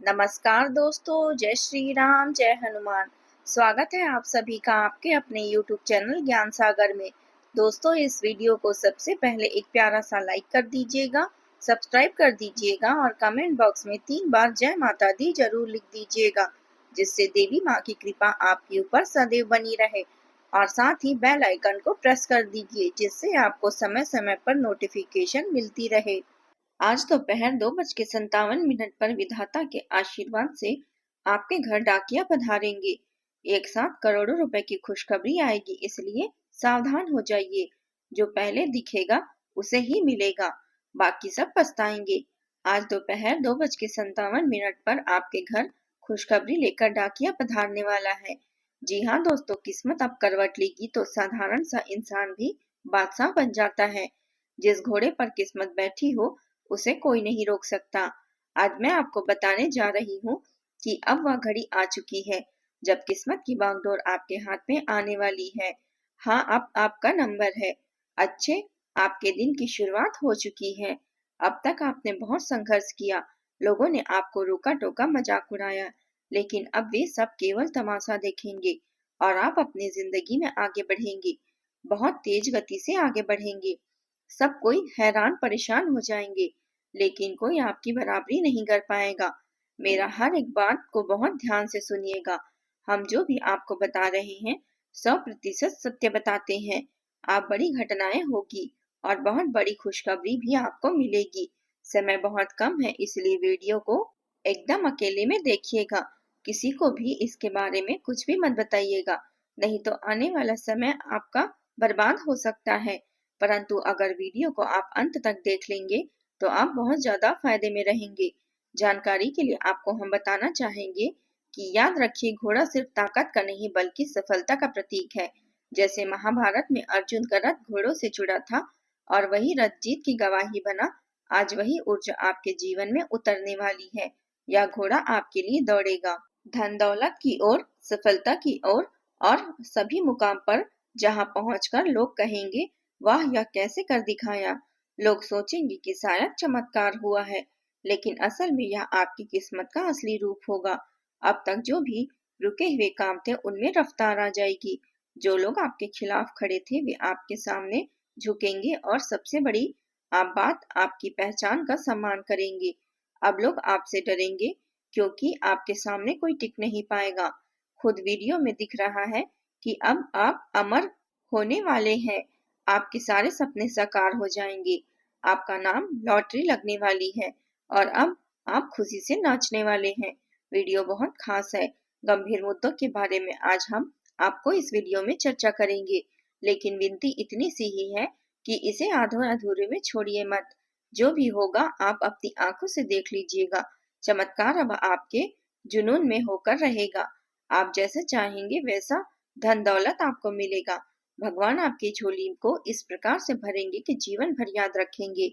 नमस्कार दोस्तों, जय श्री राम, जय हनुमान। स्वागत है आप सभी का आपके अपने YouTube चैनल ज्ञान सागर में। दोस्तों, इस वीडियो को सबसे पहले एक प्यारा सा लाइक कर दीजिएगा, सब्सक्राइब कर दीजिएगा और कमेंट बॉक्स में 3 बार जय माता दी जरूर लिख दीजिएगा, जिससे देवी माँ की कृपा आपके ऊपर सदैव बनी रहे। और साथ ही बेल आइकन को प्रेस कर दीजिए, जिससे आपको समय समय पर नोटिफिकेशन मिलती रहे। आज दोपहर 2:57 पर विधाता के आशीर्वाद से आपके घर डाकिया पधारेंगे। एक साथ करोड़ों रुपए की खुशखबरी आएगी, इसलिए सावधान हो जाइए। जो पहले दिखेगा उसे ही मिलेगा, बाकी सब पछताएंगे। आज दोपहर 2:57 पर आपके घर खुशखबरी लेकर डाकिया पधारने वाला है। जी हाँ दोस्तों, किस्मत अब करवट लेगी तो साधारण सा इंसान भी बादशाह बन जाता है। जिस घोड़े पर किस्मत बैठी हो उसे कोई नहीं रोक सकता। आज मैं आपको बताने जा रही हूँ कि अब वह घड़ी आ चुकी है जब किस्मत की बागडोर आपके हाथ में आने वाली है। हाँ, अब आपका नंबर है। अच्छे, आपके दिन की शुरुआत हो चुकी है। अब तक आपने बहुत संघर्ष किया, लोगों ने आपको रोका टोका, मजाक उड़ाया, लेकिन अब वे सब केवल तमाशा देखेंगे और आप अपनी जिंदगी में आगे बढ़ेंगे। बहुत तेज गति से आगे बढ़ेंगे। सब कोई हैरान परेशान हो जाएंगे, लेकिन कोई आपकी बराबरी नहीं कर पाएगा। मेरा हर एक बात को बहुत ध्यान से सुनिएगा। हम जो भी आपको बता रहे हैं 100% सत्य बताते हैं। आप बड़ी घटनाएं होगी और बहुत बड़ी खुशखबरी भी आपको मिलेगी। समय बहुत कम है, इसलिए वीडियो को एकदम अकेले में देखिएगा। किसी को भी इसके बारे में कुछ भी मत बताइएगा, नहीं तो आने वाला समय आपका बर्बाद हो सकता है। परंतु अगर वीडियो को आप अंत तक देख लेंगे तो आप बहुत ज्यादा फायदे में रहेंगे। जानकारी के लिए आपको हम बताना चाहेंगे कि याद रखिए, घोड़ा सिर्फ ताकत का नहीं बल्कि सफलता का प्रतीक है। जैसे महाभारत में अर्जुन का रथ घोड़ों से जुड़ा था और वही रथ जीत की गवाही बना, आज वही ऊर्जा आपके जीवन में उतरने वाली है। यह घोड़ा आपके लिए दौड़ेगा, धन दौलत की ओर, सफलता की ओर, और सभी मुकाम पर जहां पहुंचकर लोग कहेंगे, वाह, यह कैसे कर दिखाया। लोग सोचेंगे कि शायद चमत्कार हुआ है, लेकिन असल में यह आपकी किस्मत का असली रूप होगा। अब तक जो भी रुके हुए काम थे उनमें रफ्तार आ जाएगी। जो लोग आपके खिलाफ खड़े थे वे आपके सामने झुकेंगे और सबसे बड़ी आप बात, आपकी पहचान का सम्मान करेंगे। अब लोग आपसे डरेंगे क्योंकि आपके सामने कोई टिक नहीं पाएगा। खुद वीडियो में दिख रहा है कि अब आप अमर होने वाले हैं। आपके सारे सपने साकार हो जाएंगे। आपका नाम लॉटरी लगने वाली है और अब आप खुशी से नाचने वाले हैं। वीडियो बहुत खास है। गंभीर मुद्दों के बारे में आज हम आपको इस वीडियो में चर्चा करेंगे, लेकिन विनती इतनी सी ही है कि इसे आधे अधूरे में छोड़िए मत। जो भी होगा आप अपनी आंखों से देख लीजिएगा। चमत्कार अब आपके जुनून में होकर रहेगा। आप जैसे चाहेंगे वैसा धन दौलत आपको मिलेगा। भगवान आपकी झोली को इस प्रकार से भरेंगे कि जीवन भर याद रखेंगे।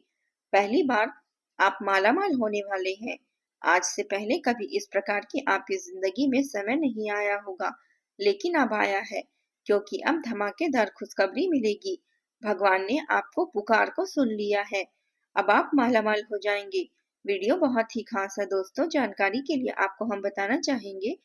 पहली बार आप मालामाल होने वाले हैं। आज से पहले कभी इस प्रकार की आपकी जिंदगी में समय नहीं आया होगा, लेकिन अब आया है, क्योंकि अब धमाकेदार खुशखबरी मिलेगी। भगवान ने आपको पुकार को सुन लिया है। अब आप मालामाल हो जाएंगे। वीडियो बहुत ही खास है दोस्तों। जानकारी के लिए आपको हम बताना चाहेंगे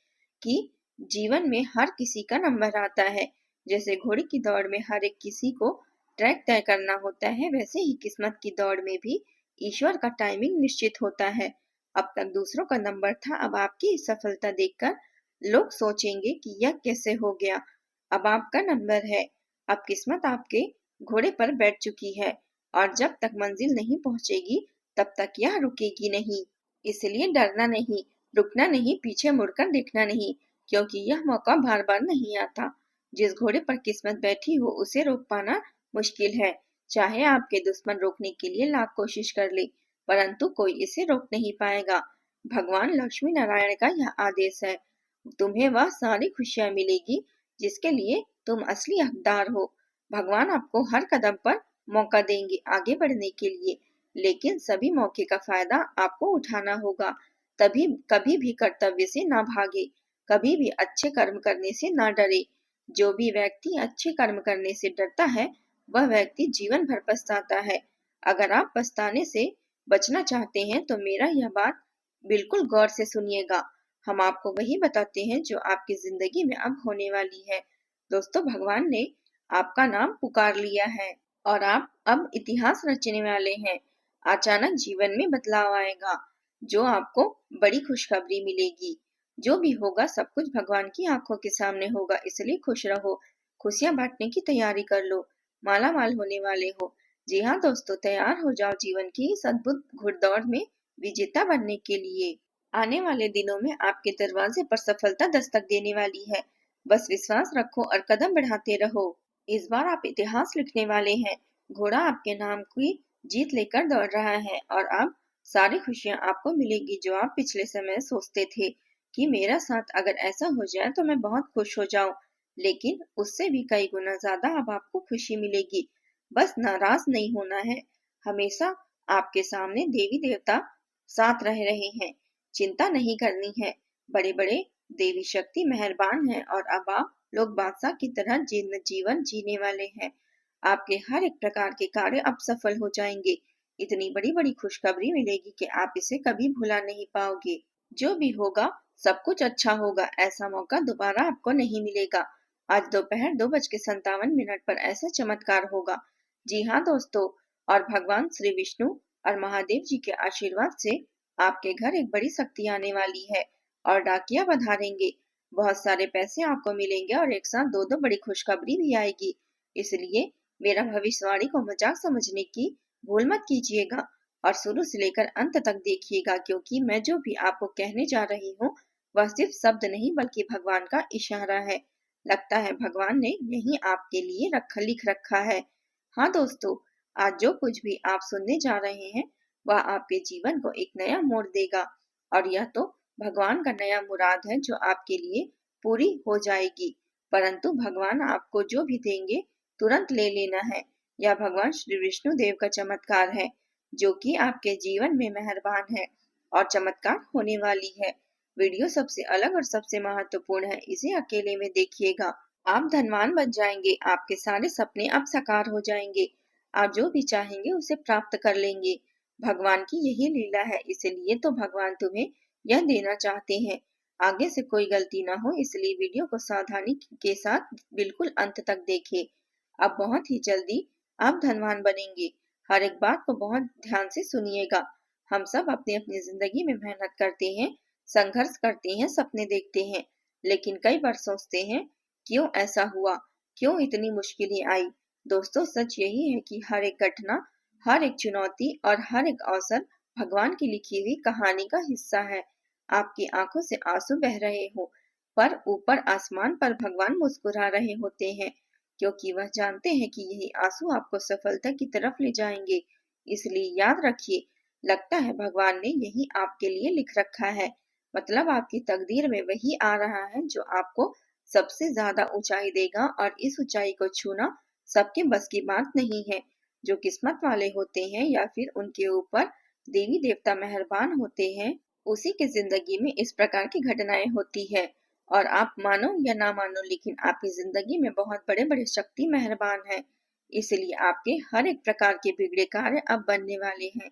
कि जीवन में हर किसी का नंबर आता है। जैसे घोड़े की दौड़ में हर एक किसी को ट्रैक तय करना होता है, वैसे ही किस्मत की दौड़ में भी ईश्वर का टाइमिंग निश्चित होता है। अब तक दूसरों का नंबर था, अब आपकी सफलता देखकर लोग सोचेंगे कि यह कैसे हो गया। अब आपका नंबर है। अब किस्मत आपके घोड़े पर बैठ चुकी है और जब तक मंजिल नहीं पहुंचेगी तब तक यह रुकेगी नहीं। इसलिए डरना नहीं, रुकना नहीं, पीछे मुड़कर देखना नहीं, क्योंकि यह मौका बार बार नहीं आता। जिस घोड़े पर किस्मत बैठी हो उसे रोक पाना मुश्किल है। चाहे आपके दुश्मन रोकने के लिए लाख कोशिश कर ले, परंतु कोई इसे रोक नहीं पाएगा। भगवान लक्ष्मी नारायण का यह आदेश है। तुम्हें वह सारी खुशियां मिलेगी जिसके लिए तुम असली हकदार हो। भगवान आपको हर कदम पर मौका देंगे आगे बढ़ने के लिए, लेकिन सभी मौके का फायदा आपको उठाना होगा। तभी कभी भी कर्तव्य से ना भागे, कभी भी अच्छे कर्म करने से ना डरे। जो भी व्यक्ति अच्छे कर्म करने से डरता है वह व्यक्ति जीवन भर पछताता है। अगर आप पछताने से बचना चाहते हैं तो मेरा यह बात बिल्कुल गौर से सुनिएगा। हम आपको वही बताते हैं जो आपकी जिंदगी में अब होने वाली है। दोस्तों, भगवान ने आपका नाम पुकार लिया है और आप अब इतिहास रचने वाले हैं। अचानक जीवन में बदलाव आएगा, जो आपको बड़ी खुशखबरी मिलेगी। जो भी होगा सब कुछ भगवान की आंखों के सामने होगा, इसलिए खुश रहो। खुशियां बांटने की तैयारी कर लो, माला माल होने वाले हो। जी हाँ दोस्तों, तैयार हो जाओ जीवन की इस अद्भुत घुड़दौड़ में विजेता बनने के लिए। आने वाले दिनों में आपके दरवाजे पर सफलता दस्तक देने वाली है। बस विश्वास रखो और कदम बढ़ाते रहो। इस बार आप इतिहास लिखने वाले हैं। घोड़ा आपके नाम की जीत लेकर दौड़ रहा है और अब सारी खुशियां आपको मिलेगी जो आप पिछले समय सोचते थे कि मेरा साथ अगर ऐसा हो जाए तो मैं बहुत खुश हो जाऊं, लेकिन उससे भी कई गुना ज्यादा अब आपको खुशी मिलेगी। बस नाराज नहीं होना है। हमेशा आपके सामने देवी देवता साथ रह रहे हैं। चिंता नहीं करनी है। बड़े बड़े देवी शक्ति मेहरबान है और अब आप लोग बादशाह की तरह जीवन जीने वाले हैं। आपके हर एक प्रकार के कार्य अब सफल हो जाएंगे। इतनी बड़ी बड़ी खुशखबरी मिलेगी कि आप इसे कभी भुला नहीं पाओगे। जो भी होगा सब कुछ अच्छा होगा। ऐसा मौका दोबारा आपको नहीं मिलेगा। आज दोपहर 2:57 पर ऐसा चमत्कार होगा। जी हाँ दोस्तों, और भगवान श्री विष्णु और महादेव जी के आशीर्वाद से आपके घर एक बड़ी शक्ति आने वाली है और डाकिया पधारेंगे। बहुत सारे पैसे आपको मिलेंगे और एक साथ दो दो बड़ी खुशखबरी भी आएगी। इसलिए मेरा भविष्यवाणी को मजाक समझने की भूल मत कीजिएगा और शुरू से लेकर अंत तक देखिएगा, क्योंकि मैं जो भी आपको कहने जा रही हूँ वह सिर्फ शब्द नहीं बल्कि भगवान का इशारा है। लगता है भगवान ने यही आपके लिए लिख रखा है। हाँ दोस्तों, आज जो कुछ भी आप सुनने जा रहे हैं वह आपके जीवन को एक नया मोड़ देगा और यह तो भगवान का नया मुराद है जो आपके लिए पूरी हो जाएगी। परंतु भगवान आपको जो भी देंगे तुरंत ले लेना है। यह भगवान श्री विष्णु देव का चमत्कार है जो कि आपके जीवन में मेहरबान है और चमत्कार होने वाली है। वीडियो सबसे अलग और सबसे महत्वपूर्ण है, इसे अकेले में देखिएगा। आप धनवान बन जाएंगे। आपके सारे सपने अब साकार हो जाएंगे। आप जो भी चाहेंगे उसे प्राप्त कर लेंगे। भगवान की यही लीला है, इसलिए तो भगवान तुम्हें यह देना चाहते हैं। आगे से कोई गलती ना हो, इसलिए वीडियो को सावधानी के साथ बिल्कुल अंत तक देखें। अब बहुत ही जल्दी आप धनवान बनेंगे। हर एक बात को बहुत ध्यान से सुनिएगा। हम सब अपनी अपनी जिंदगी में मेहनत करते हैं, संघर्ष करते हैं, सपने देखते हैं, लेकिन कई बार सोचते हैं क्यों ऐसा हुआ, क्यों इतनी मुश्किलें आई। दोस्तों, सच यही है कि हर एक घटना, हर एक चुनौती और हर एक अवसर भगवान की लिखी हुई कहानी का हिस्सा है। आपकी आंखों से आंसू बह रहे हो, पर ऊपर आसमान पर भगवान मुस्कुरा रहे होते हैं, क्योंकि वह जानते हैं कि यही आंसू आपको सफलता की तरफ ले जाएंगे। इसलिए याद रखिए, लगता है भगवान ने यही आपके लिए लिख रखा है। मतलब आपकी तकदीर में वही आ रहा है जो आपको सबसे ज्यादा ऊंचाई देगा और इस ऊंचाई को छूना सबके बस की बात नहीं है। जो किस्मत वाले होते हैं या फिर उनके ऊपर देवी देवता मेहरबान होते हैं, उसी की जिंदगी में इस प्रकार की घटनाएं होती है। और आप मानो या ना मानो, लेकिन आपकी जिंदगी में बहुत बड़े बड़े शक्ति मेहरबान है। इसलिए आपके हर एक प्रकार के बिगड़े कार्य अब बनने वाले हैं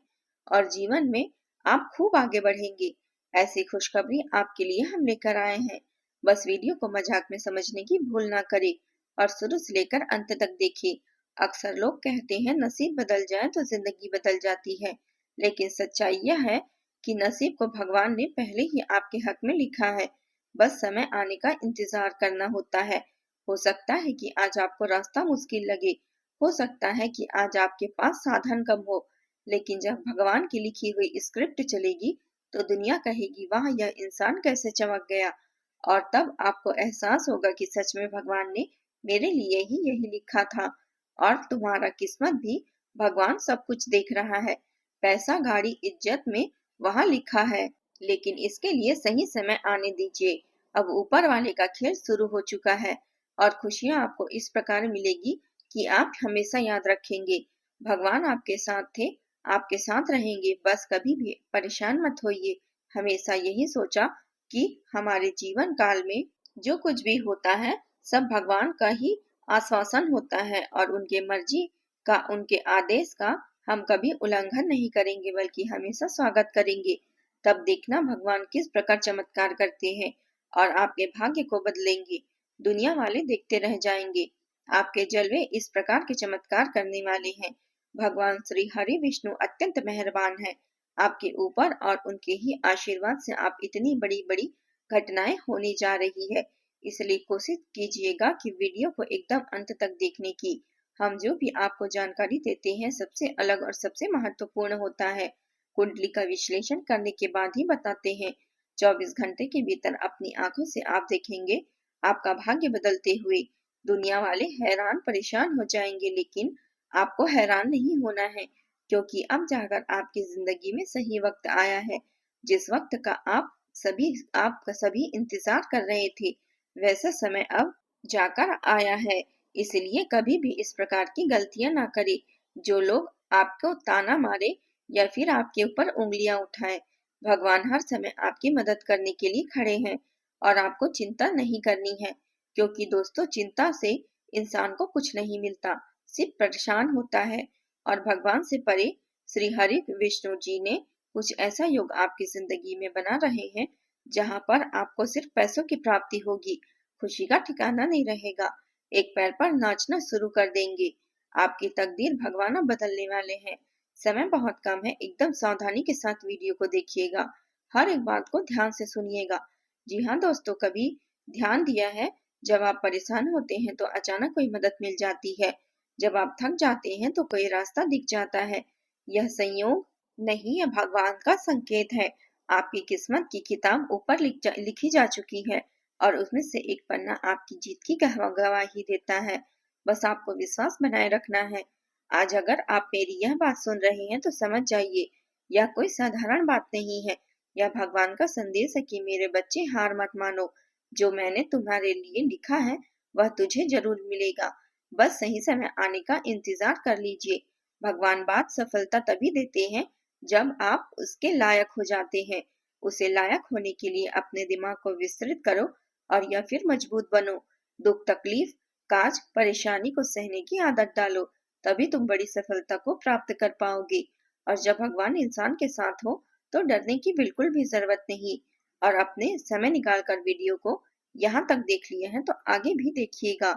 और जीवन में आप खूब आगे बढ़ेंगे। ऐसी खुशखबरी आपके लिए हम लेकर आए हैं। बस वीडियो को मजाक में समझने की भूल ना करें और शुरू से लेकर अंत तक देखें। अक्सर लोग कहते हैं नसीब बदल जाए तो जिंदगी बदल जाती है, लेकिन सच्चाई यह है कि नसीब को भगवान ने पहले ही आपके हक में लिखा है। बस समय आने का इंतजार करना होता है। हो सकता है कि आज आपको रास्ता मुश्किल लगे, हो सकता है कि आज आपके पास साधन कम हो, लेकिन जब भगवान की लिखी हुई स्क्रिप्ट चलेगी तो दुनिया कहेगी वाह, यह इंसान कैसे चमक गया। और तब आपको एहसास होगा कि सच में भगवान ने मेरे लिए ही यही लिखा था। और तुम्हारा किस्मत भी भगवान सब कुछ देख रहा है। पैसा, गाड़ी, इज्जत में वहां लिखा है, लेकिन इसके लिए सही समय आने दीजिए। अब ऊपर वाले का खेल शुरू हो चुका है और खुशियां आपको इस प्रकार मिलेगी कि आप हमेशा याद रखेंगे भगवान आपके साथ थे, आपके साथ रहेंगे। बस कभी भी परेशान मत होइए। हमेशा यही सोचा कि हमारे जीवन काल में जो कुछ भी होता है सब भगवान का ही आश्वासन होता है और उनके मर्जी का, उनके आदेश का हम कभी उल्लंघन नहीं करेंगे बल्कि हमेशा स्वागत करेंगे। तब देखना भगवान किस प्रकार चमत्कार करते हैं और आपके भाग्य को बदलेंगे। दुनिया वाले देखते रह जाएंगे। आपके जलवे इस प्रकार के चमत्कार करने वाले हैं। भगवान श्री हरि विष्णु अत्यंत मेहरबान है आपके ऊपर, और उनके ही आशीर्वाद से आप इतनी बड़ी बड़ी घटनाएं होने जा रही है। इसलिए कोशिश कीजिएगा कि वीडियो को एकदम अंत तक देखने की। हम जो भी आपको जानकारी देते हैं सबसे अलग और सबसे महत्वपूर्ण होता है। कुंडली का विश्लेषण करने के बाद ही बताते हैं। 24 घंटे के भीतर अपनी आंखों से आप देखेंगे आपका भाग्य बदलते हुए। दुनिया वाले हैरान परेशान हो जाएंगे, लेकिन आपको हैरान नहीं होना है, क्योंकि अब जाकर आपकी जिंदगी में सही वक्त आया है। जिस वक्त का आप सभी इंतजार कर रहे थे, वैसा समय अब जाकर आया है। इसलिए कभी भी इस प्रकार की गलतियां ना करें। जो लोग आपको ताना मारे या फिर आपके ऊपर उंगलियां उठाएं, भगवान हर समय आपकी मदद करने के लिए खड़े हैं और आपको चिंता नहीं करनी है। क्योंकि दोस्तों, चिंता से इंसान को कुछ नहीं मिलता, सिर्फ परेशान होता है। और भगवान से परे श्री हरि विष्णु जी ने कुछ ऐसा योग आपकी जिंदगी में बना रहे हैं जहां पर आपको सिर्फ पैसों की प्राप्ति होगी, खुशी का ठिकाना नहीं रहेगा। एक पैर पर नाचना शुरू कर देंगे। आपकी तकदीर भगवान अब बदलने वाले हैं। समय बहुत कम है, एकदम सावधानी के साथ वीडियो को देखिएगा। हर एक बात को ध्यान से सुनिएगा। जी हाँ दोस्तों, कभी ध्यान दिया है जब आप परेशान होते हैं तो अचानक कोई मदद मिल जाती है। जब आप थक जाते हैं तो कोई रास्ता दिख जाता है। यह संयोग नहीं, यह भगवान का संकेत है। आपकी किस्मत की किताब ऊपर लिखी जा चुकी है और उसमें से एक पन्ना आपकी जीत की गवाही देता है। बस आपको विश्वास बनाए रखना है। आज अगर आप मेरी यह बात सुन रहे हैं तो समझ जाइए, यह कोई साधारण बात नहीं है। यह भगवान का संदेश है कि मेरे बच्चे, हार मत मानो। जो मैंने तुम्हारे लिए लिखा है वह तुझे जरूर मिलेगा। बस सही समय आने का इंतजार कर लीजिए। भगवान बात सफलता तभी देते हैं जब आप उसके लायक हो जाते हैं। उसे लायक होने के लिए अपने दिमाग को विस्तृत करो और या फिर मजबूत बनो। दुख, तकलीफ, काज, परेशानी को सहने की आदत डालो, तभी तुम बड़ी सफलता को प्राप्त कर पाओगे। और जब भगवान इंसान के साथ हो तो डरने की बिल्कुल भी जरूरत नहीं। और अपने समय निकाल कर वीडियो को यहाँ तक देख लिए हैं तो आगे भी देखिएगा,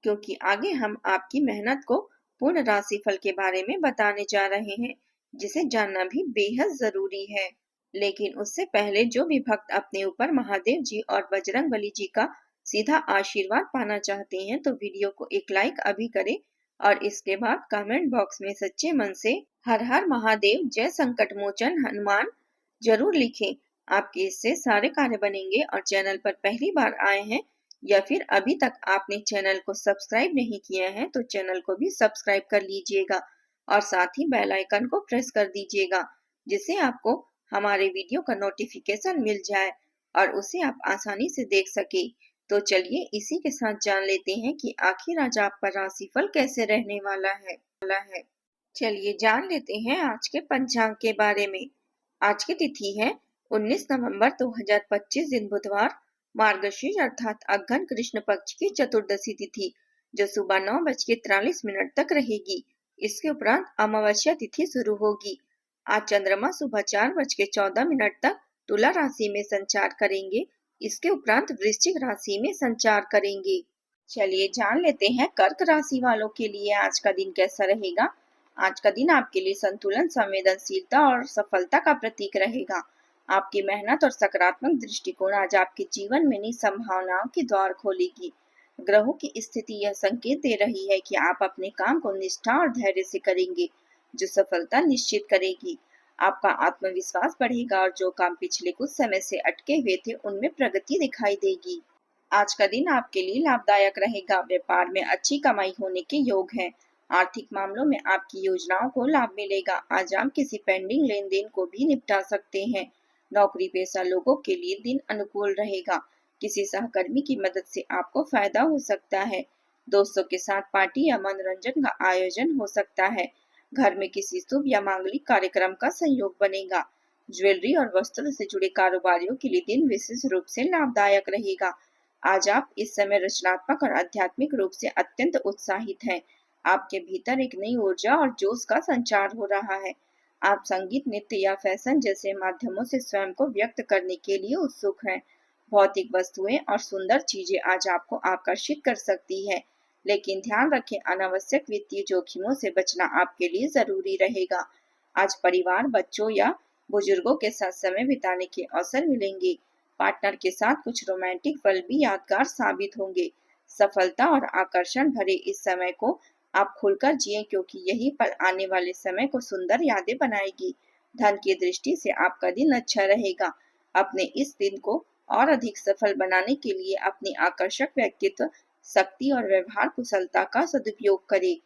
क्योंकि आगे हम आपकी मेहनत को पूर्ण राशिफल के बारे में बताने जा रहे हैं, जिसे जानना भी बेहद जरूरी है। लेकिन उससे पहले जो भी भक्त अपने ऊपर महादेव जी और बजरंगबली जी का सीधा आशीर्वाद पाना चाहते हैं तो वीडियो को एक लाइक अभी करें और इसके बाद कमेंट बॉक्स में सच्चे मन से हर हर महादेव, जय संकट मोचन हनुमान जरूर लिखें। आपके इससे सारे कार्य बनेंगे। और चैनल पर पहली बार आए हैं या फिर अभी तक आपने चैनल को सब्सक्राइब नहीं किया है तो चैनल को भी सब्सक्राइब कर लीजिएगा और साथ ही बेल आइकन को प्रेस कर दीजिएगा, जिससे आपको हमारे वीडियो का नोटिफिकेशन मिल जाए और उसे आप आसानी से देख सके। तो चलिए इसी के साथ जान लेते हैं कि आखिर आज आपका राशिफल कैसे रहने वाला है। चलिए जान लेते हैं आज के पंचांग के बारे में। आज की तिथि है 19 नवंबर 2025, दिन बुधवार, मार्गशीर्ष अर्थात अघ्न कृष्ण पक्ष की चतुर्दशी तिथि, जो सुबह 9:43 तक रहेगी। इसके उपरांत अमावस्या तिथि शुरू होगी। आज चंद्रमा सुबह 4:14 तक तुला राशि में संचार करेंगे। इसके उपरांत वृश्चिक राशि में संचार करेंगे। चलिए जान लेते हैं कर्क राशि वालों के लिए आज का दिन कैसा रहेगा। आज का दिन आपके लिए संतुलन, संवेदनशीलता और सफलता का प्रतीक रहेगा। आपकी मेहनत और सकारात्मक दृष्टिकोण आज आपके जीवन में नई संभावनाओं के द्वार खोलेगी। ग्रहों की स्थिति यह संकेत दे रही है कि आप अपने काम को निष्ठा और धैर्य से करेंगे, जो सफलता निश्चित करेगी। आपका आत्मविश्वास बढ़ेगा और जो काम पिछले कुछ समय से अटके हुए थे उनमें प्रगति दिखाई देगी। आज का दिन आपके लिए लाभदायक रहेगा। व्यापार में अच्छी कमाई होने के योग हैं। आर्थिक मामलों में आपकी योजनाओं को लाभ मिलेगा। आज आप किसी पेंडिंग लेन देन को भी निपटा सकते हैं। नौकरी पेशा लोगों के लिए दिन अनुकूल रहेगा। किसी सहकर्मी की मदद से आपको फायदा हो सकता है। दोस्तों के साथ पार्टी या मनोरंजन का आयोजन हो सकता है। घर में किसी शुभ या मांगलिक कार्यक्रम का संयोग बनेगा। ज्वेलरी और वस्त्रों से जुड़े कारोबारियों के लिए दिन विशेष रूप से लाभदायक रहेगा। आज आप इस समय रचनात्मक और आध्यात्मिक रूप से अत्यंत उत्साहित हैं। आपके भीतर एक नई ऊर्जा और जोश का संचार हो रहा है। आप संगीत, नृत्य या फैशन जैसे माध्यमों से स्वयं को व्यक्त करने के लिए उत्सुक हैं। भौतिक वस्तुएं और सुंदर चीजें आज आपको आकर्षित कर सकती है, लेकिन ध्यान रखें अनावश्यक वित्तीय जोखिमों से बचना आपके लिए जरूरी रहेगा। आज परिवार, बच्चों या बुजुर्गों के साथ समय बिताने के अवसर मिलेंगे। पार्टनर के साथ कुछ रोमांटिक पल भी यादगार साबित होंगे। सफलता और आकर्षण भरे इस समय को आप खुलकर जिए, क्योंकि यही पल आने वाले समय को सुंदर यादें बनाएगी। धन की दृष्टि से आपका दिन अच्छा रहेगा। अपने इस दिन को और अधिक सफल बनाने के लिए अपनी आकर्षक व्यक्तित्व, शक्ति और व्यवहार कुशलता का सदुपयोग करें।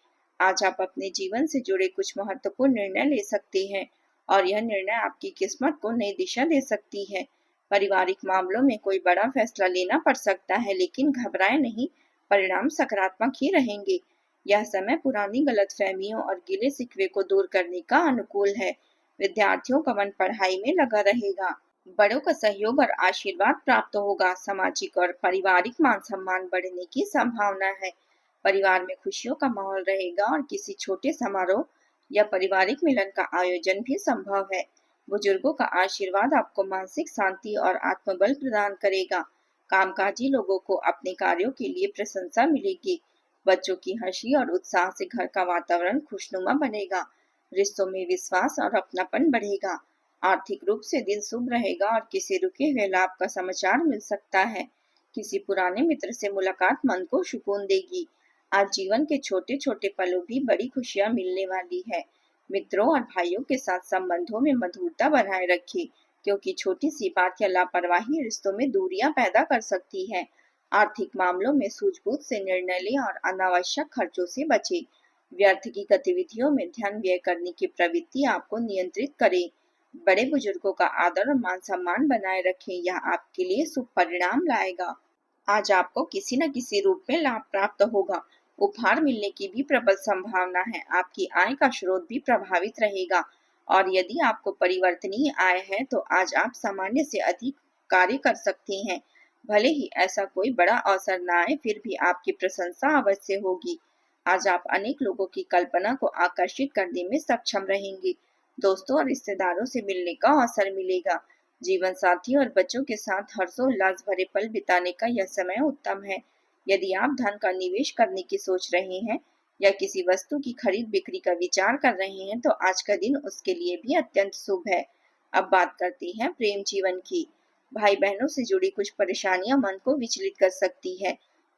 आज आप अपने जीवन से जुड़े कुछ महत्वपूर्ण निर्णय ले सकते हैं और यह निर्णय आपकी किस्मत को नई दिशा दे सकती है। पारिवारिक मामलों में कोई बड़ा फैसला लेना पड़ सकता है, लेकिन घबराएं नहीं, परिणाम सकारात्मक ही रहेंगे। यह समय पुरानी गलतफहमियों और गिले शिकवे को दूर करने का अनुकूल है। विद्यार्थियों का मन पढ़ाई में लगा रहेगा। बड़ों का सहयोग और आशीर्वाद प्राप्त होगा। सामाजिक और पारिवारिक मान सम्मान बढ़ने की संभावना है। परिवार में खुशियों का माहौल रहेगा और किसी छोटे समारोह या पारिवारिक मिलन का आयोजन भी संभव है। बुजुर्गों का आशीर्वाद आपको मानसिक शांति और आत्मबल प्रदान करेगा। कामकाजी लोगों को अपने कार्यों के लिए प्रशंसा मिलेगी। बच्चों की हंसी और उत्साह से घर का वातावरण खुशनुमा बनेगा। रिश्तों में विश्वास और अपनापन बढ़ेगा। आर्थिक रूप से दिन शुभ रहेगा और किसी रुके हुए लाभ का समाचार मिल सकता है। किसी पुराने मित्र से मुलाकात मन को सुकून देगी। आज जीवन के छोटे छोटे पलों भी बड़ी खुशियां मिलने वाली है। मित्रों और भाइयों के साथ संबंधों में मधुरता बनाए रखें, क्योंकि छोटी सी बात या लापरवाही रिश्तों में दूरियां पैदा कर सकती है। आर्थिक मामलों में सूझबूझ से निर्णय लें और अनावश्यक खर्चों से बचें। व्यर्थ की गतिविधियों में ध्यान व्यय करने की प्रवृत्ति आपको नियंत्रित करे। बड़े बुजुर्गों का आदर और मान सम्मान बनाए रखें, यह आपके लिए शुभ परिणाम लाएगा। आज आपको किसी न किसी रूप में लाभ प्राप्त होगा। उपहार मिलने की भी प्रबल संभावना है। आपकी आय का स्रोत भी प्रभावित रहेगा और यदि आपको परिवर्तनीय आय है तो आज आप सामान्य से अधिक कार्य कर सकते हैं। भले ही ऐसा कोई बड़ा अवसर न आए, फिर भी आपकी प्रशंसा अवश्य होगी। आज आप अनेक लोगों की कल्पना को आकर्षित करने में सक्षम रहेंगे। दोस्तों और रिश्तेदारों से मिलने का अवसर मिलेगा। जीवन साथी और बच्चों के साथ हर्षोल्लास भरे पल बिताने का यह समय उत्तम है। यदि आप धन का निवेश करने की सोच रहे हैं या किसी वस्तु की खरीद बिक्री का विचार कर रहे हैं तो आज का दिन उसके लिए भी अत्यंत शुभ है। अब बात करते हैं प्रेम जीवन की। भाई बहनों से जुड़ी कुछ परेशानियां मन को विचलित कर सकती है।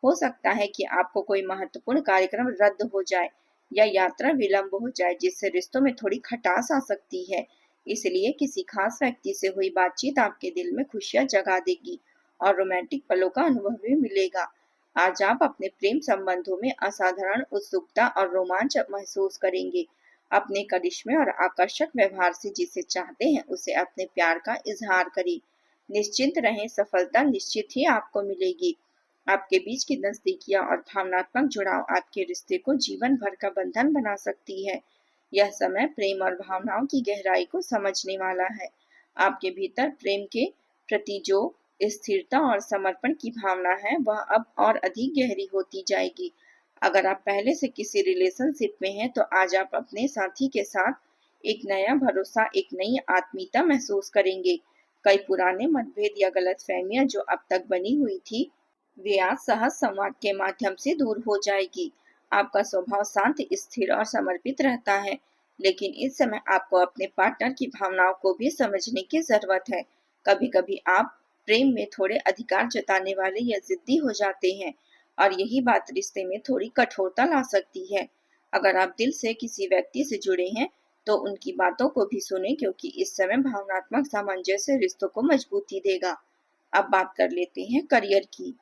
हो सकता है कि आपको कोई महत्वपूर्ण कार्यक्रम रद्द हो जाए या यात्रा विलंब हो जाए, जिससे रिश्तों में थोड़ी खटास आ सकती है। इसलिए किसी खास व्यक्ति से हुई बातचीत आपके दिल में खुशियां जगा देगी और रोमांटिक पलों का अनुभव भी मिलेगा। आज आप अपने प्रेम संबंधों में असाधारण उत्सुकता और रोमांच महसूस करेंगे। अपने करिश्मे और आकर्षक व्यवहार से जिसे चाहते हैं उसे अपने प्यार का इजहार करें। निश्चिंत रहें, सफलता निश्चित ही आपको मिलेगी। आपके बीच की नजदीकियां और भावनात्मक जुड़ाव आपके रिश्ते को जीवन भर का बंधन बना सकती है। यह समय प्रेम और भावनाओं की गहराई को समझने वाला है। आपके भीतर प्रेम के प्रति जो स्थिरता और समर्पण की भावना है वह अब और अधिक गहरी होती जाएगी। अगर आप पहले से किसी रिलेशनशिप में हैं तो आज आप अपने साथी के साथ एक नया भरोसा, एक नई आत्मीयता महसूस करेंगे। कई पुराने मतभेद या गलतफहमियां जो अब तक बनी हुई थी वे आज सहज संवाद के माध्यम से दूर हो जाएगी। आपका स्वभाव शांत, स्थिर और समर्पित रहता है, लेकिन इस समय आपको अपने पार्टनर की भावनाओं को भी समझने की जरूरत है। कभी कभी आप प्रेम में थोड़े अधिकार जताने वाले या जिद्दी हो जाते हैं और यही बात रिश्ते में थोड़ी कठोरता ला सकती है। अगर आप दिल से किसी व्यक्ति से जुड़े हैं तो उनकी बातों को भी सुने, क्योंकि इस समय भावनात्मक सामंजस्य रिश्तों को मजबूती देगा। अब बात कर लेते हैं करियर की।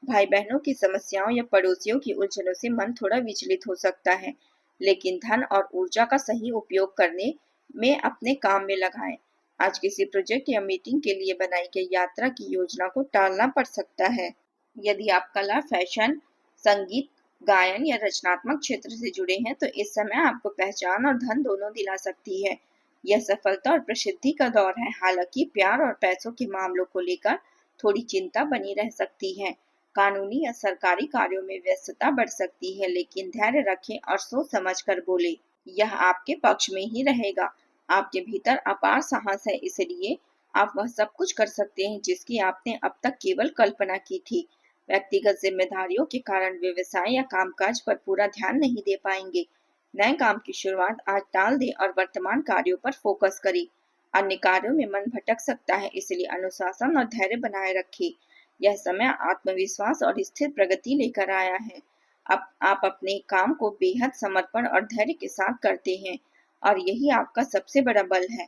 भाई बहनों की समस्याओं या पड़ोसियों की उलझनों से मन थोड़ा विचलित हो सकता है, लेकिन धन और ऊर्जा का सही उपयोग करने में अपने काम में लगाएं। आज किसी प्रोजेक्ट या मीटिंग के लिए बनाई गई यात्रा की योजना को टालना पड़ सकता है। यदि आप कला, फैशन, संगीत, गायन या रचनात्मक क्षेत्र से जुड़े हैं तो इस समय आपको पहचान और धन दोनों दिला सकती है। यह सफलता और प्रसिद्धि का दौर है। हालांकि प्यार और पैसों के मामलों को लेकर थोड़ी चिंता बनी रह सकती है। कानूनी या सरकारी कार्यों में व्यस्तता बढ़ सकती है, लेकिन धैर्य रखें और सोच समझ कर बोले, यह आपके पक्ष में ही रहेगा। आपके भीतर अपार साहस है, इसलिए आप वह सब कुछ कर सकते हैं जिसकी आपने अब तक केवल कल्पना की थी। व्यक्तिगत जिम्मेदारियों के कारण व्यवसाय या कामकाज पर पूरा ध्यान नहीं दे पाएंगे। नए काम की शुरुआत आज टाल दें और वर्तमान कार्यों पर फोकस करें। अन्य कार्यों में मन भटक सकता है, इसलिए अनुशासन और धैर्य बनाए रखें। यह समय आत्मविश्वास और स्थिर प्रगति लेकर आया है। अब आप अपने काम को बेहद समर्पण और धैर्य के साथ करते हैं और यही आपका सबसे बड़ा बल है।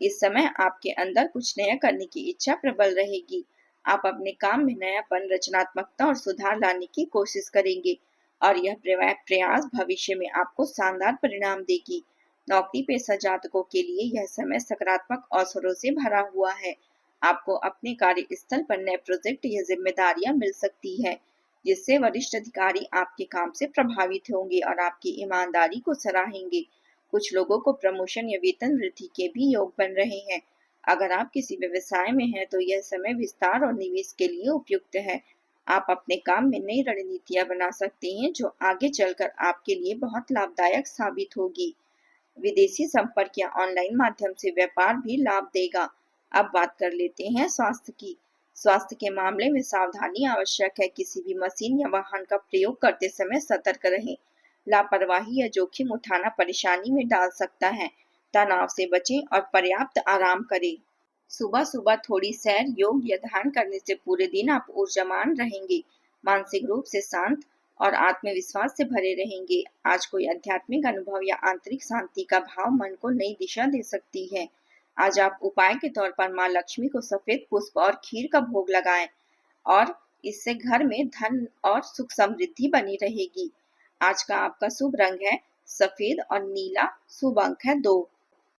इस समय आपके अंदर कुछ नया करने की इच्छा प्रबल रहेगी। आप अपने काम में नयापन, रचनात्मकता और सुधार लाने की कोशिश करेंगे और यह प्रयास भविष्य में आपको शानदार परिणाम देगी। नौकरी पेशा जातकों के लिए यह समय सकारात्मक अवसरों से भरा हुआ है। आपको अपने कार्यस्थल पर नए प्रोजेक्ट या जिम्मेदारियां मिल सकती है, जिससे वरिष्ठ अधिकारी आपके काम से प्रभावित होंगे और आपकी ईमानदारी को सराहेंगे। कुछ लोगों को प्रमोशन या वेतन वृद्धि के भी योग बन रहे हैं। अगर आप किसी व्यवसाय में हैं, तो यह समय विस्तार और निवेश के लिए उपयुक्त है। आप अपने काम में नई रणनीतियां बना सकते हैं, जो आगे चलकर आपके लिए बहुत लाभदायक साबित होगी। विदेशी संपर्क या ऑनलाइन माध्यम से व्यापार भी लाभ देगा। अब बात कर लेते हैं स्वास्थ्य की। स्वास्थ्य के मामले में सावधानी आवश्यक है। किसी भी मशीन या वाहन का प्रयोग करते समय सतर्क रहें। लापरवाही या जोखिम उठाना परेशानी में डाल सकता है। तनाव से बचें और पर्याप्त आराम करें। सुबह सुबह थोड़ी सैर, योग या ध्यान करने से पूरे दिन आप ऊर्जावान रहेंगे, मानसिक रूप से शांत और आत्मविश्वास से भरे रहेंगे। आज कोई आध्यात्मिक अनुभव या आंतरिक शांति का भाव मन को नई दिशा दे सकती है। आज आप उपाय के तौर पर माँ लक्ष्मी को सफेद पुष्प और खीर का भोग लगाएं और इससे घर में धन और सुख समृद्धि बनी रहेगी। आज का आपका शुभ रंग है सफेद और नीला। शुभ अंक है 2।